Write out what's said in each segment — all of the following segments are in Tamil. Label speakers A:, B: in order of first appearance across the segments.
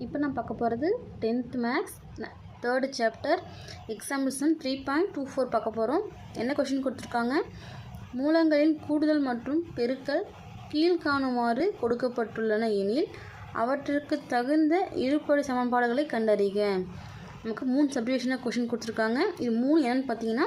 A: இப்போ நான் பார்க்க போகிறது 10th மேக்ஸ் 3rd சாப்டர் எக்ஸாம்பிள்ஸன் 3.24 பார்க்க போகிறோம். என்ன கொஷின் கொடுத்துருக்காங்க, மூலங்களின் கூடுதல் மற்றும் பெருக்கல் கீழ்காணுமாறு கொடுக்கப்பட்டுள்ளன எனில் அவற்றிற்கு தகுந்த இருபடி சமன்பாடுகளை கண்டறிக. நமக்கு 3 சப்டிவிஷனாக கொஷின் கொடுத்துருக்காங்க. இது 3 என்னென்னு பார்த்தீங்கன்னா,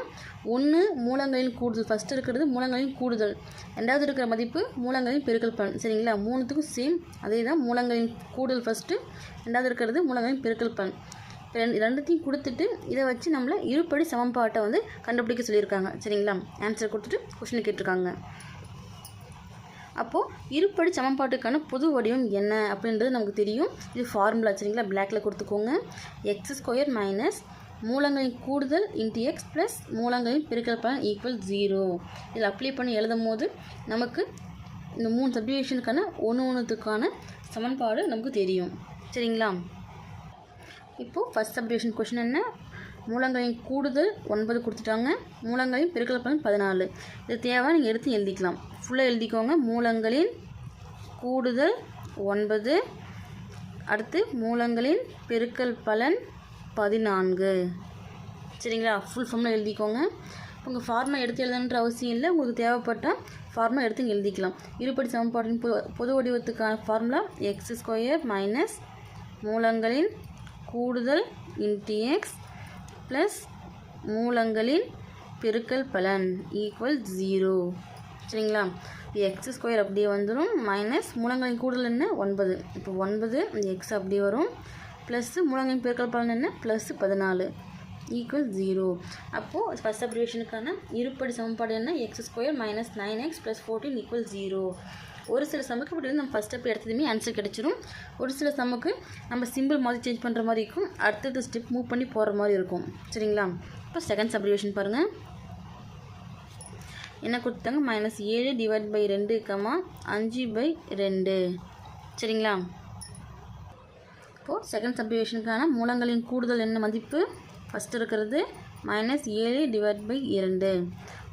A: 1 மூலங்களின் கூடுதல், ஃபஸ்ட்டு இருக்கிறது மூலங்களின் கூடுதல், ரெண்டாவது இருக்கிற மதிப்பு மூலங்களின் பெருக்கல் பலன். சரிங்களா, மூணுத்துக்கும் சேம் அதே தான். மூலங்களின் கூடுதல் ஃபஸ்ட்டு, ரெண்டாவது இருக்கிறது மூலங்களின் பெருக்கல் பலன். ரெண்டுத்தையும் கொடுத்துட்டு இதை வச்சு நம்மளை இருபடி சமன்பாட்டை கண்டுபிடிக்க சொல்லியிருக்காங்க. சரிங்களா, ஆன்சர் கொடுத்துட்டு கொஷின் கேட்டிருக்காங்க. அப்போது இருபடி சமன்பாட்டுக்கான பொது வடிவம் என்ன அப்படின்றது நமக்கு தெரியும். இது ஃபார்முலா. சரிங்களா, பிளாக்ல கொடுத்துக்கோங்க. x² மைனஸ் மூலங்களின் கூடுதல் இன்ட்டு எக்ஸ் ப்ளஸ் மூலங்களின் பெருக்கல் பலன் ஈக்குவல் 0. இதில் அப்ளை பண்ணி எழுதும் போது நமக்கு இந்த 3 சப்டிவிஷனுக்கான ஒன்றுத்துக்கான சமன்பாடு நமக்கு தெரியும். சரிங்களா, இப்போது ஃபஸ்ட் சப்டிவிஷன் கொஷின் என்ன, மூலங்களின் கூடுதல் 9 கொடுத்துட்டாங்க, மூலங்களின் பெருக்கல் பலன் 14. இது தேவை நீங்கள் எடுத்து எழுதிக்கலாம். ஃபுல்லாக எழுதிக்கோங்க. மூலங்களின் கூடுதல் 9, அடுத்து மூலங்களின் பெருக்கல் பலன் 14. சரிங்களா, ஃபுல் ஃபார்மில் எழுதிக்கோங்க. உங்கள் ஃபார்முலா எடுத்து எழுதணுன்ற அவசியம் இல்லை. உங்களுக்கு தேவைப்பட்டால் ஃபார்முலா எடுத்து எழுதிக்கலாம். இருபடி சமன்பாட்டின் பொது வடிவத்துக்கான ஃபார்முலா x² மைனஸ் மூலங்களின் கூடுதல் இன்ட்டு எக்ஸ் ப்ளஸ் மூலங்களின் பெருக்கல் பலன் ஈக்குவல் 0. சரிங்களா, x² அப்படியே வந்துடும், மைனஸ் மூலங்களின் கூடுதல் என்ன 9, இப்போ 9 எக்ஸ் அப்படியே வரும், ப்ளஸ்ஸு மூலங்களின் பெருக்கல் பலன் என்ன ப்ளஸ் 14 ஈக்குவல் 0. அப்போது ஃபஸ்ட் சப்டிவிஷனுக்கான இருபடி சமன்பாடு என்ன, x² minus 9x plus 14 equal 0. ஒரு சில சமுக்கு இப்படி நம்ம ஃபஸ்ட் ஸ்டெப் எடுத்ததுமே ஆன்சர் கிடச்சிரும். ஒரு சில சமுக்கு நம்ம சிம்பிள் மாதிரி சேஞ்ச் பண்ணுற மாதிரி இருக்கும், அடுத்தது ஸ்டெப் மூவ் பண்ணி போகிற மாதிரி இருக்கும். சரிங்களா, இப்போ செகண்ட் சப்டிவிஷன் பாருங்கள். என்ன கொடுத்தாங்க, -7 டிவைட் பை 2, 5/2. சரிங்களா, இப்போது செகண்ட் சப்டிவிஷனுக்கான மூலங்களின் கூடுதல் என்ன மதிப்பு, ஃபஸ்ட்டு இருக்கிறது -7 டிவைட் பை 2,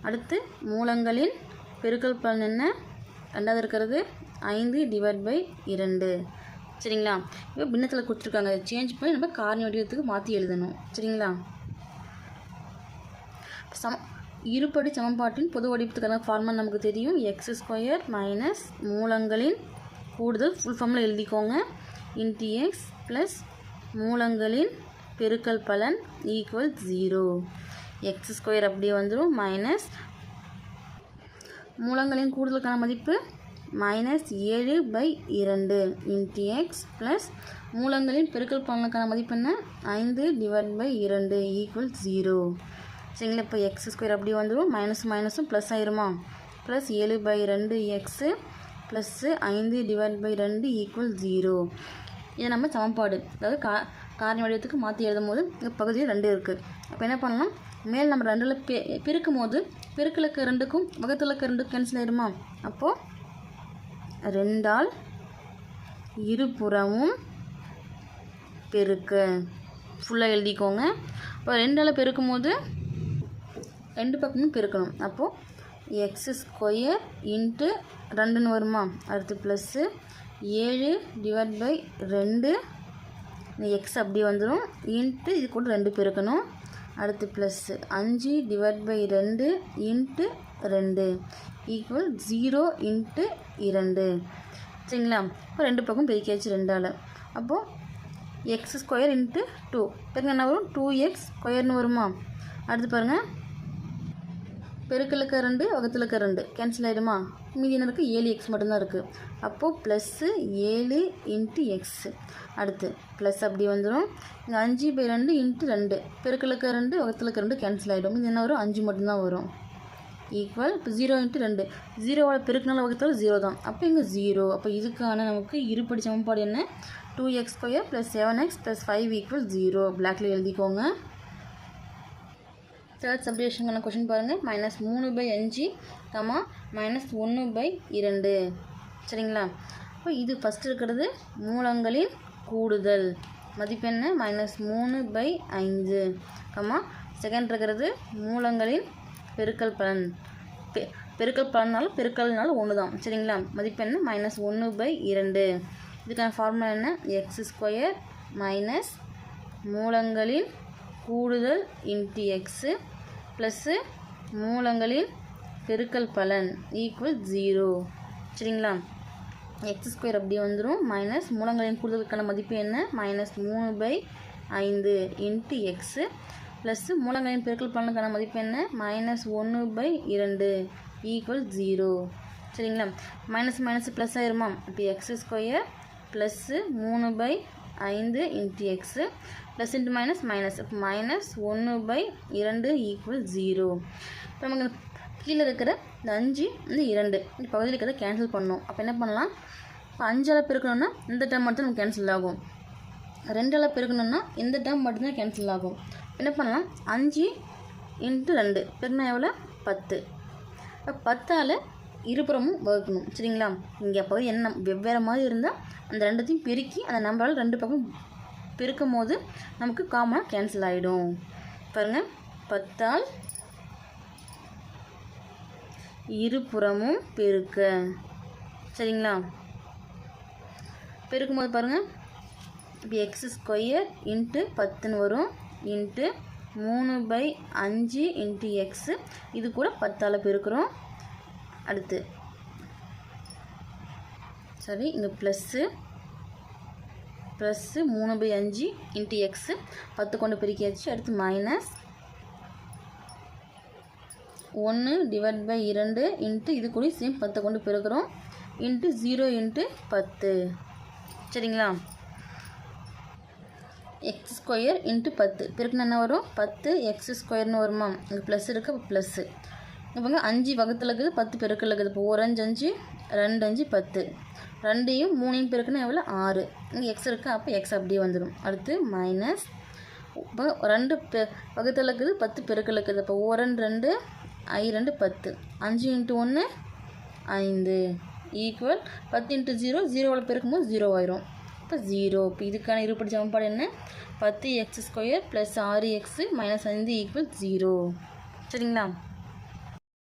A: அடுத்து மூலங்களின் பெருக்கல் பலன் என்ன, ரெண்டாவது இருக்கிறது 5 டிவைட் பை 2. சரிங்களா, இப்போ பின்னத்தில் கொடுத்துருக்காங்க, சேஞ்ச் பண்ணி நம்ம காரணி வடிவத்துக்கு மாற்றி எழுதணும். சரிங்களா, இருபடி சமன்பாட்டின் பொது வடிவத்துக்கான ஃபார்முலா நமக்கு தெரியும். x² மைனஸ் மூலங்களின் கூடுதல் ஃபுல் ஃபார்மில் எழுதிக்கோங்க இன்ட்டு எக்ஸ் ப்ளஸ் மூலங்களின் பெருக்கல் பலன் ஈக்குவல் 0. x² அப்படியே வந்துடும், மைனஸ் மூலங்களின் கூடுதலுக்கான மதிப்பு -7/2 இன்ட்டு எக்ஸ் ப்ளஸ் மூலங்களின் பெருக்கல் பலனுக்கான மதிப்பு என்ன 5 டிவைட் பை 2 ஈக்குவல் 0. சரிங்களா, இப்போ x² அப்படியே வந்துடும், மைனஸும் ப்ளஸ் ஆயிருமா, plus 7/2 x plus 5 divide by 2 equal 0. இதை நம்ம சமன்பாடு, அதாவது காரணி வடிவத்துக்கு மாற்றி எழுதும் போது இந்த பகுதியில் 2 இருக்குது. அப்போ என்ன பண்ணலாம், மேல் நம்ம 2ல் பெருக்கும் போது பெருக்கலுக்கு 2க்கும் வகுத்தலுக்கு 2க்கும் கேன்சல் ஆயிடுமா, அப்போது 2ஆல் இருபுறமும் பெருக்க ஃபுல்லாக எழுதிக்கோங்க. இப்போ 2ஆல் பெருக்கும் போது 2 பக்கமும் பெருக்கணும். அப்போது x² இன்ட்டு 2ன்னு வருமா, அடுத்து ப்ளஸ்ஸு 7 டிவைட் பை 2, இந்த எக்ஸ் அப்படி வந்துடும், இன்ட்டு இது கூட 2 பெருக்கணும், அடுத்து plus 5 divide by 2 into 2 equal 0 into 2. சரிங்களா, இப்போ 2 பக்கம் பெருக்கியாச்சு 2ஆல். அப்போது x² இன்ட்டு 2 பெருங்க என்ன வரும், 2x² வருமா, அடுத்து பாருங்கள் பெருக்கலுக்கு 2 வகுத்தலுக்கு 2 கேன்சல் ஆகிடுமா, மீதி என்ன இருக்குது 7x மட்டும்தான் இருக்குது. அப்போது ப்ளஸ்ஸு 7 இன்ட்டு எக்ஸு, அடுத்து ப்ளஸ் அப்படி வந்துடும், இங்கே 5/2 இன்ட்டு 2 பெருக்கலுக்கு 2 வகுத்தலுக்கு 2 கேன்சல் ஆகிடும், இது என்ன வரும் 5 மட்டும்தான் வரும் ஈக்குவல். இப்போ 0 இன்ட்டு 2, 0வால் பெருக்கினால வகுத்தாலும் 0 தான், அப்போ இங்கே 0. அப்போ இதுக்கான நமக்கு இருபடி சமன்பாடு என்ன, 2x² plus 7x plus 5 equal 0. பிளாக்ல எழுதிக்கோங்க. தேர்ட் சப்டிவிஷனுக்கான கொஷின் பாருங்கள், -3/5, -1/2. சரிங்களா, இப்போ இது ஃபஸ்ட்டு இருக்கிறது மூலங்களின் கூடுதல் மதிப்பு என்ன -3/5, செகண்ட் இருக்கிறது மூலங்களின் பெருக்கல் பலன், பெருக்கல் பலனாலும் பெருக்கல்னாலும் ஒன்று தான். சரிங்களா, மதிப்பு என்ன -1/2. இதுக்கான ஃபார்முலா என்ன? எக்ஸ் ஸ்கொயர் மைனஸ் மூலங்களின் கூடுதல் இன்ட்டு எக்ஸு ப்ளஸ்ஸு மூலங்களின் பெருக்கல் பலன் ஈக்குவல் 0. சரிங்களா? எக்ஸ் ஸ்கொயர் அப்படியே வந்துடும். மைனஸ் மூலங்களின் கூடுதலுக்கான மதிப்பு என்ன? -3/5 இன்ட்டு எக்ஸு ப்ளஸ்ஸு மூலங்களின் பெருக்கல் பலனுக்கான மதிப்பு என்ன? -1/2 ஈக்குவல் 0. சரிங்களா? மைனஸ் மைனஸ் ப்ளஸ் ஆயிருமா? இப்போ x square plus 3/5 into x plus into minus minus, இப்போ -1/2 ஈக்குவல் 0. இப்போ நமக்கு கீழே இருக்கிற இந்த 5 இந்த 2 இந்த பகுதியில் இருக்கிறத கேன்சல் பண்ணணும். அப்போ என்ன பண்ணலாம்? இப்போ 5ஆல் பெருக்கணும்னா இந்த டேர்ம் மட்டும் நமக்கு கேன்சல் ஆகும். 2ஆல் பெருக்கணும்னா இந்த டேர்ம் மட்டும்தான் கேன்சல் ஆகும். என்ன பண்ணலாம்? 5 இன்ட்டு 2 பெருக்கினா எவ்வளோ? 10. இப்போ 10ஆல் இருபுறமும் வகுக்கணும். சரிங்களா? இங்கே பகுதி என்ன வெவ்வேறு மாதிரி இருந்தால் அந்த ரெண்டுத்தையும் பெருக்கி அந்த நம்பரால் 2 பக்கம் பெருக்கும் போது நமக்கு காமனாக கேன்சல் ஆகிடும். பாருங்கள், 10ஆல் இருபுறமும் பெருக்க. சரிங்களா? பெருக்கும்போது பாருங்கள், இப்போ எக்ஸ் ஸ்கொயர் இன்ட்டு 10 வரும் இன்ட்டு 3/5 இன்ட்டு எக்ஸு இது கூட 10ஆல் பெருக்கிறோம். அடுத்து சரி, இங்கே ப்ளஸ்ஸு 3/5 இன்ட்டு எக்ஸு 10 கொண்டு பெருக்கியாச்சு. அடுத்து மைனஸ் 1/2 இன்ட்டு இது கூட சேம் 10 கொண்டு பெருக்கிறோம் இன்ட்டு 0 இன்ட்டு 10. சரிங்களா? எக்ஸ் ஸ்கொயர் இன்ட்டு 10 பெருக்குன்னா என்ன வரும்? 10 எக்ஸ் ஸ்கொயர்னு வருமா? இங்கே ப்ளஸ் இருக்குது. அப்போ ப்ளஸ்ஸு இப்போ 5 வகுத்தில் இருக்குது, 10 பெருக்கில் இருக்குது. இப்போ 1 5 5 2 5 10. 2ஐயும் 3ஐயும் பெருக்குன்னா எவ்வளோ? 6. இங்கே எக்ஸ் இருக்குது. அப்போ எக்ஸ் அப்படியே வந்துடும். அடுத்து மைனஸ் இப்போ 2 வகுத்தில் இருக்குது, 10 பெருக்கில் இருக்குது. அப்போ 1 2 I 2 10. 5 இன்ட்டு 1 5 ஈக்குவல் 10 இன்ட்டு 0 0வில் பெருக்கும்போது 0 ஆயிரும். இப்போ 0. இப்போ இதுக்கான இருபடி சமன்பாடு என்ன? 10 X square plus 6 x minus 5 equal 0. சரிங்களா?